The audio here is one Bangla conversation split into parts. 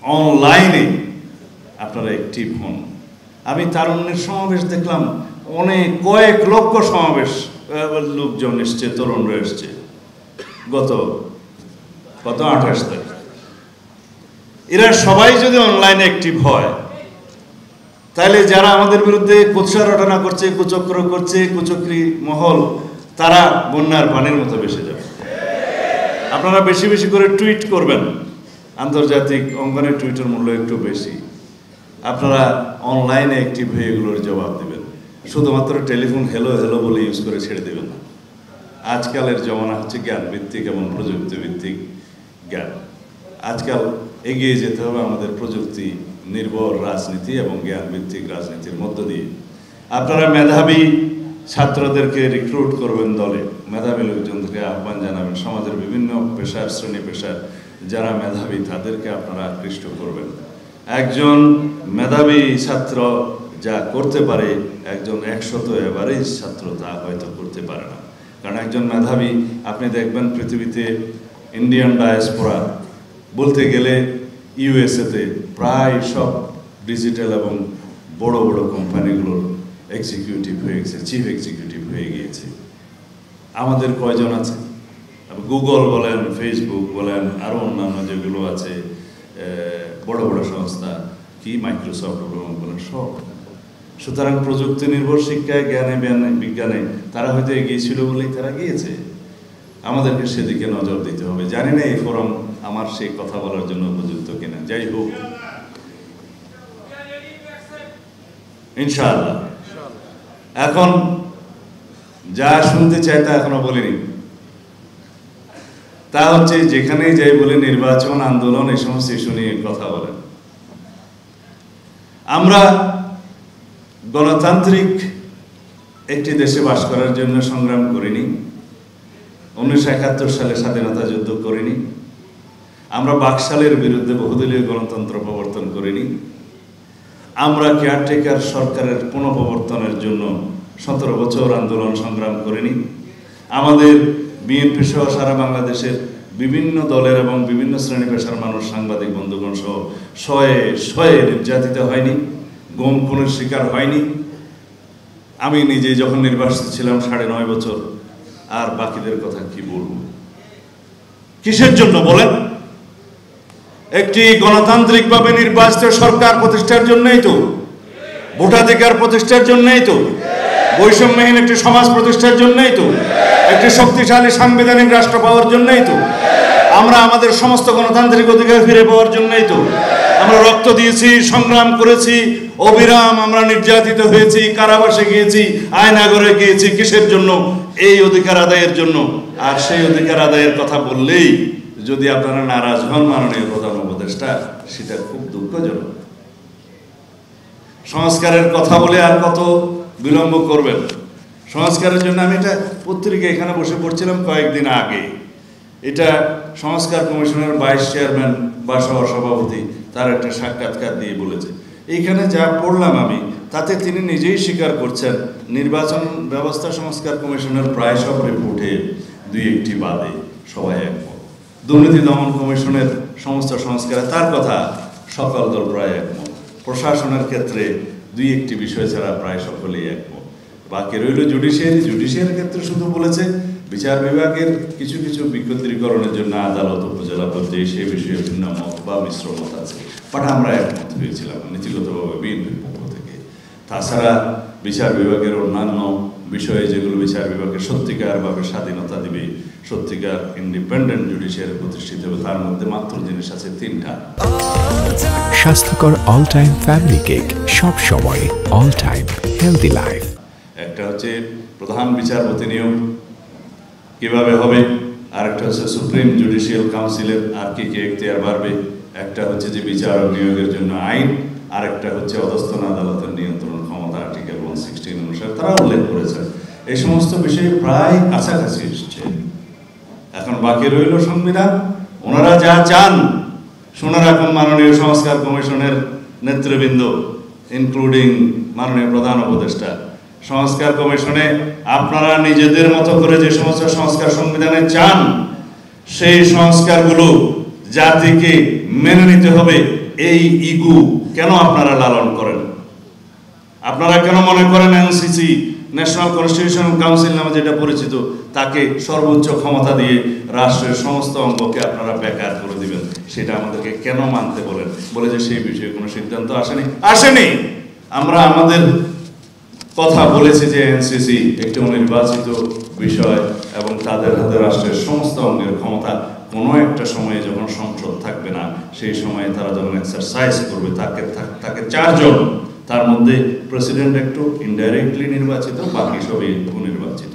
অনলাইনে আপনারা অ্যাক্টিভ হন। আমি তারুণ্যের সমাবেশ দেখলাম, অনেক কয়েক লক্ষ সমাবেশ লোকজন এসছে, তরুণরা এসছে গত 28 তারিখ। এরা সবাই যদি অনলাইনে অ্যাক্টিভ হয়, তাহলে যারা আমাদের বিরুদ্ধে কুৎসা রটনা করছে, কুচক্র করছে, কুচক্রী মহল, তারা বন্যার পানির মতো ভেসে যাবে। আপনারা বেশি বেশি করে টুইট করবেন, আন্তর্জাতিক অঙ্গনের টুইটের মূল্য একটু বেশি। আপনারা অনলাইনে অ্যাক্টিভ হয়ে এগুলোর জবাব দেবেন, শুধুমাত্র টেলিফোন হ্যালো হ্যালো বলে ইউজ করে ছেড়ে দেবেন না। আজকালের জমানা হচ্ছে জ্ঞান ভিত্তিক এবং প্রযুক্তি ভিত্তিক জ্ঞান। আজকাল এগিয়ে যেতে হবে আমাদের প্রযুক্তি নির্ভর রাজনীতি এবং জ্ঞান ভিত্তিক রাজনীতির মধ্য দিয়ে। আপনারা মেধাবী ছাত্রদেরকে রিক্রুট করবেন দলে, মেধাবী লোকজনদেরকে আহ্বান জানাবেন, সমাজের বিভিন্ন পেশার শ্রেণী পেশার যারা মেধাবী তাদেরকে আপনারা আকৃষ্ট করবেন। একজন মেধাবী ছাত্র যা করতে পারে একজন 100 এভারেজ ছাত্র তা হয়তো করতে পারে না। কারণ একজন মেধাবী, আপনি দেখবেন পৃথিবীতে ইন্ডিয়ান ডায়াসপোরা বলতে গেলে ইউএসএতে প্রায় সব ডিজিটাল এবং বড় বড় কোম্পানিগুলোর এক্সিকিউটিভ হয়ে গেছে, চিফ এক্সিকিউটিভ হয়ে গিয়েছে। আমাদের কয়জন আছে? গুগল বলেন, ফেসবুক বলেন, আরও অন্যান্য যেগুলো আছে বড় বড় সংস্থা, কি মাইক্রোসফট বলেন, সব। সুতরাং প্রযুক্তি নির্ভর শিক্ষায়, জ্ঞানে বিজ্ঞানে তারা হয়তো এগিয়েছিল বলেই তারা গিয়েছে। আমাদেরকে সেদিকে নজর দিতে হবে। জানি না এই ফোরাম আমার সেই কথা বলার জন্য উপযুক্ত কিনা, যাই হোক ইনশাআল্লাহ। এখন যা শুনতে চাই তা এখনো বলিনি, তা হচ্ছে যেখানেই যাই বলে নির্বাচন, আন্দোলন, এই সমস্ত ইস্যু নিয়ে কথা বলেন। আমরা গণতান্ত্রিক একটি দেশে বাস করার জন্য সংগ্রাম করিনি, 1971 সালে স্বাধীনতা যুদ্ধ করিনি, আমরা বাকশালের বিরুদ্ধে বহুদলীয় গণতন্ত্র প্রবর্তন করিনি, আমরা কেয়ারটেকার সরকারের পুনঃপ্রবর্তনের জন্য 17 বছর আন্দোলন সংগ্রাম করিনি, আমাদের বিএনপি সহ সারা বাংলাদেশের বিভিন্ন দলের এবং বিভিন্ন শ্রেণী পেশার মানুষ, সাংবাদিক বন্ধুগণ সহ শয়ে শয়ে নির্যাতিত হয়নি, গুম খুনের শিকার হয়নি। আমি নিজে যখন নির্বাসিত ছিলাম 9.5 বছর, আর বাকিদের কথা কি বলবো? কিসের জন্য বলেন? একটি গণতান্ত্রিকভাবে নির্বাচিত সরকার প্রতিষ্ঠার জন্যই তো, ভোটাধিকার প্রতিষ্ঠার জন্যই তো, বৈষম্যহীন একটি সমাজ প্রতিষ্ঠার জন্যই তো, একটি শক্তিশালী সাংবিধানিক রাষ্ট্র পাওয়ার জন্যই তো, আমরা আমাদের সমস্ত গণতান্ত্রিক অধিকার ফিরে পাওয়ার জন্যই তো আমরা রক্ত দিয়েছি, সংগ্রাম করেছি, অবিরাম আমরা নির্যাতিত হয়েছি, কারাবাসে গিয়েছি, আয়নাগরে গিয়েছি। কিসের জন্য? এই অধিকার আদায়ের জন্য। আর সেই অধিকার আদায়ের কথা বললেই যদি আপনারা নারাজ হন মাননীয় প্রধান উপদেষ্টা, সেটা খুব দুঃখজনক। সংস্কারের কথা বলে আর কত বিলম্ব করবেন? সংস্কারের জন্য আমি এটা পত্রিকা এখানে বসে পড়ছিলাম কয়েকদিন আগে, এটা সংস্কার কমিশনের ভাইস চেয়ারম্যান বা সভাপতি তার একটা সাক্ষাৎকার দিয়ে বলেছে। এইখানে যা পড়লাম আমি, তাতে তিনি নিজেই স্বীকার করছেন নির্বাচন ব্যবস্থা সংস্কার কমিশনের প্রায় সব রিপোর্টে 2-1টি বাদে সবাই একমত। দুর্নীতি দমন কমিশনের সমস্ত সংস্কারে তার কথা সকল দল প্রায় একমত। প্রশাসনের ক্ষেত্রে 2-1টি বিষয় ছাড়া প্রায় সকলেই একমত। বাকি রইল জুডিশিয়ারির ক্ষেত্রে শুধু বলেছে বিচার বিভাগের কিছু কিছু বিকেন্দ্রীকরণের জন্য আদালত উপজেলা পর্যায়ে সেই বিষয়ে ভিন্ন মত বা মিশ্র মত আছে, বাট আমরা একমত হয়েছিলাম নীতিগতভাবে বিএনপির পক্ষ থেকে। তাছাড়া বিচার বিভাগের অন্যান্য বিষয়ে যেগুলো বিচার বিভাগের সত্যিকারভাবে স্বাধীনতা দিবে, সত্যিকার ইন্ডিপেন্ডেন্ট জুডিশিয়ারি প্রতিষ্ঠিত হবে, তার মধ্যে মাত্র জিনিস আছে 3টা। স্বাস্থ্যকর অল টাইম ফ্যামিলি কেক, সব সময় অল টাইম হেলদি লাইফ। একটা হচ্ছে প্রধান বিচারপতি নিয়োগ কিভাবে হবে, আরেকটা হচ্ছে সুপ্রিম জুডিশিয়াল কাউন্সিলের আর কি কি এখতিয়ার বাড়বে, একটা হচ্ছে যে বিচারক নিয়োগের জন্য আইন, আরেকটা হচ্ছে অধস্তন আদালতের নিয়ন্ত্রণ ক্ষমতা আর্টিকেল 116 অনুসারে তারা উল্লেখ করেছেন। এই সমস্ত বিষয়ে প্রায় কাছাকাছি এসছে। এখন বাকি রইল সংবিধান। ওনারা যা চান শুনে রাখুন মাননীয় সংস্কার কমিশনের নেতৃবৃন্দ, ইনক্লুডিং মাননীয় প্রধান উপদেষ্টা। সংস্কার কমিশনে আপনারা নিজেদের মতো করে যে সমস্ত সংস্কার সংবিধানে চান, সেই সংস্কারগুলো জাতিকে মেনে নিতে হবে, এই ইগু কেন আপনারা লালন করেন? আপনারা কেন মনে করেন এনসিসি, ন্যাশনাল কনস্টিটিউশনাল কাউন্সিল নামে যেটা পরিচিত, তাকে সর্বোচ্চ ক্ষমতা দিয়ে রাষ্ট্রের সমস্ত অঙ্গকে আপনারা বেকার করে দিবেন? সেটা আমাদেরকে কেন মানতে বলেন? বলে যে সেই বিষয়ে কোনো সিদ্ধান্ত আসেনি। আমরা আমাদের কথা বলেছি যে এনসিসি একটি অনির্বাচিত বিষয় এবং তাদের হাতে রাষ্ট্রের সমস্ত অঙ্গের ক্ষমতা কোনো একটা সময়ে যখন সংসদ থাকবে না, সেই সময়ে তারা যখন এক্সারসাইজ করবে, তাকে 4 জন, তার মধ্যে প্রেসিডেন্ট একটু ইনডাইরেক্টলি নির্বাচিত, বাকি সবই অনির্বাচিত,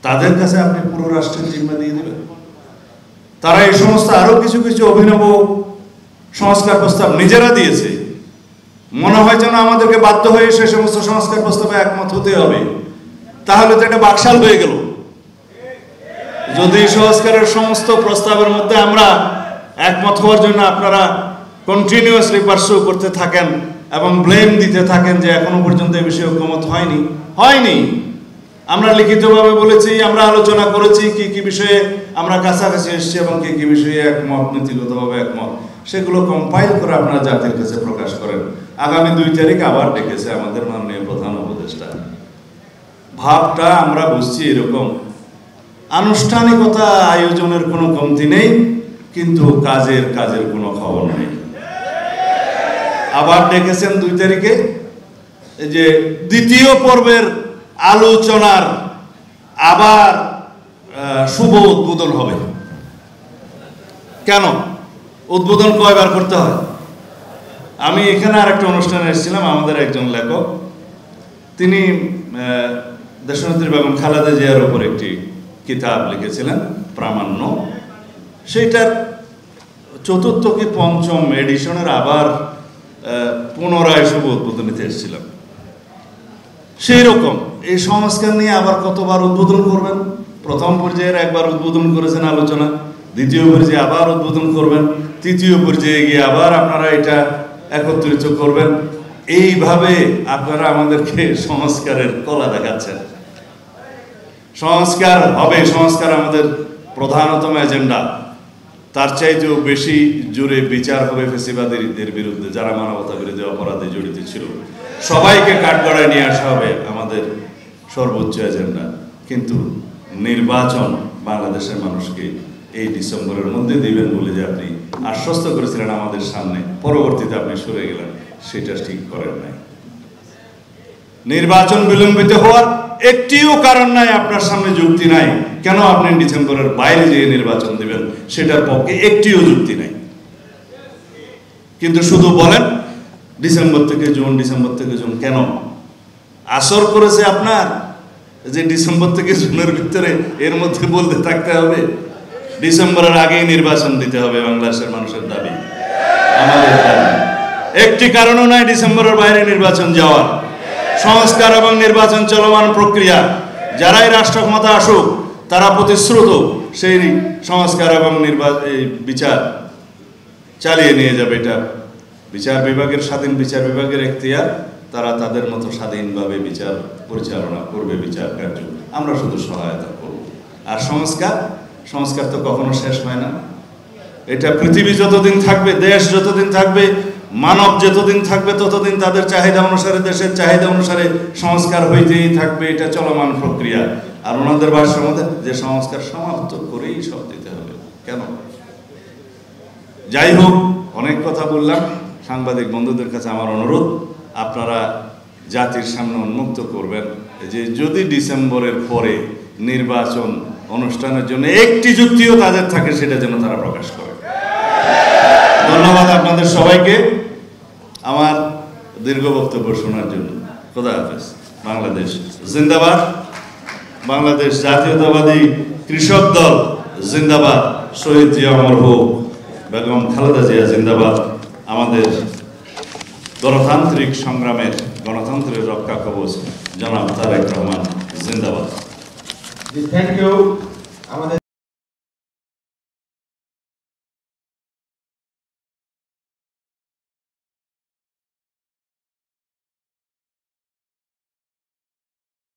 তাদের কাছে আপনি পুরো রাষ্ট্রের জিম্মা দিয়ে দেবেন? তারা এই সমস্ত আরো কিছু কিছু অভিনব সংস্কার প্রস্তাব নিজেরা দিয়েছে। মনে হয় যেন আমাদেরকে বাধ্য হয়ে সে সমস্ত সংস্কার প্রস্তাবে একমত হতে হবে। তাহলে তো এটা বাকশাল হয়ে গেল। যদি সংস্কারের সমস্ত প্রস্তাবের মধ্যে আমরা একমত হওয়ার জন্য আপনারা কন্টিনিউয়াসলি পারসু করতে থাকেন এবং ব্লেম দিতে থাকেন যে এখনো পর্যন্ত এই বিষয়ে ঐকমত হয়নি। আমরা লিখিতভাবে বলেছি, আমরা আলোচনা করেছি কি কি বিষয়ে আমরা কাছাকাছি এসেছি এবং কি কি বিষয়ে একমত, নীতিগতভাবে একমত, সেগুলো কম্পাইল করে আপনারা জাতির কাছে প্রকাশ করেন। আগামী 2 তারিখ আবার ডেকেছে আমাদের মাননীয় প্রধান উপদেষ্টা। ভাবটা আমরা বুঝছি এরকম, আনুষ্ঠানিকতা আয়োজনের কোনো কমতি নেই, কিন্তু কাজের কোনো খবর নেই। আবার ডেকেছেন 2 তারিখে যে দ্বিতীয় পর্বের আলোচনার আবার শুভ উদ্বোধন হবে। কেন উদ্বোধন কয়বার করতে হয়? আমি এখানে আরেকটা অনুষ্ঠানে এসেছিলাম, আমাদের একজন লেখক, তিনি দেশনেত্রী বেগম খালেদা জিয়ার উপর একটি কিতাব লিখেছিলেন, প্রামাণ্য। সেইটার 4th কি 5ম এডিশনের আবার পুনরায় শুভ উদ্বোধনীতে এসেছিলাম। সেই রকম এই সংস্কার নিয়ে আবার কতবার উদ্বোধন করবেন? প্রথম পর্যায়ের একবার উদ্বোধন করেছেন আলোচনা, দ্বিতীয় পর্যায়ে আবার উদ্বোধন করবেন, তৃতীয় পর্যায়ে গিয়ে আবার আপনারা এটা একত্রিত করবেন। এইভাবে আপনারা আমাদেরকে সংস্কারের কলা দেখাচ্ছেন। সংস্কার হবে, সংস্কার আমাদের প্রধানতম এজেন্ডা। তার চাইতেও বেশি জোরে বিচার হবে ফ্যাসিবাদীদের বিরুদ্ধে, যারা মানবতা বিরোধী অপরাধে জড়িত ছিল। সবাইকে কাঠগড়ায় নিয়ে আসা হবে আমাদের সর্বোচ্চ এজেন্ডা। কিন্তু নির্বাচন বাংলাদেশের মানুষকে এই ডিসেম্বরের মধ্যে দিবেন বলে যে আপনি আশ্বস্ত করেছিলেন আমাদের সামনে, পরবর্তীতে আপনি সরে গেলেন, সেটা ঠিক করেন নাই। নির্বাচন বিলম্বিত হওয়ার একটিও কারণ নাই, আপনার সামনে যুক্তি নাই কেন আপনি ডিসেম্বরের বাইরে যেয়ে নির্বাচন দিবেন, সেটার পক্ষে একটিও যুক্তি নাই। কিন্তু শুধু বলেন ডিসেম্বর থেকে জুন। কেন আসর করেছে আপনার যে ডিসেম্বর থেকে জুনের ভিতরে, এর মধ্যে বলতে থাকতে হবে? ডিসেম্বরের আগেই নির্বাচন দিতে হবে, বাংলাদেশের মানুষের দাবি, আমাদের দাবি। একটি কারণও নাই ডিসেম্বরের বাইরে নির্বাচন যাওয়ার। সংস্কার এবং নির্বাচন চলমান প্রক্রিয়া, যারাই রাষ্ট্র ক্ষমতা আসুক তারা প্রতিশ্রুত সেই সংস্কার এবং বিচার চালিয়ে নিয়ে যাবে। এটা বিচার বিভাগের, স্বাধীন বিচার বিভাগের এখতিয়ার, তারা তাদের মতো স্বাধীনভাবে বিচার পরিচালনা করবে, বিচার কার্য, আমরা শুধু সহায়তা করব। আর সংস্কার তো কখনো শেষ হয় না। এটা পৃথিবী যতদিন থাকবে, দেশ যতদিন থাকবে, মানব যতদিন থাকবে, ততদিন তাদের চাহিদা অনুসারে, দেশের চাহিদা অনুসারে সংস্কার হইতেই থাকবে। এটা চলমান প্রক্রিয়া। আর ওনাদের ভাষার মধ্যে যে সংস্কার সমাপ্ত করেই সব দিতে হবে, কেন? যাই হোক, অনেক কথা বললাম। সাংবাদিক বন্ধুদের কাছে আমার অনুরোধ, আপনারা জাতির সামনে উন্মুক্ত করবেন যে যদি ডিসেম্বরের পরে নির্বাচন অনুষ্ঠানের জন্য একটি যুক্তিও তাদের থাকে, সেটা যেন তারা প্রকাশ করে। ধন্যবাদ আপনাদের সবাইকে আমার দীর্ঘ বক্তব্য শোনার জন্য। খোদা হাফেজ। বাংলাদেশ জিন্দাবাদ। বাংলাদেশ জাতীয়তাবাদী কৃষক দল জিন্দাবাদ। শহীদ জিয়া অমর হোক। বেগম খালেদা জিয়া জিন্দাবাদ। আমাদের গণতান্ত্রিক সংগ্রামের, গণতন্ত্রের রক্ষা কবচ জনাব তারেক রহমান জিন্দাবাদ। Thank you. আমাদের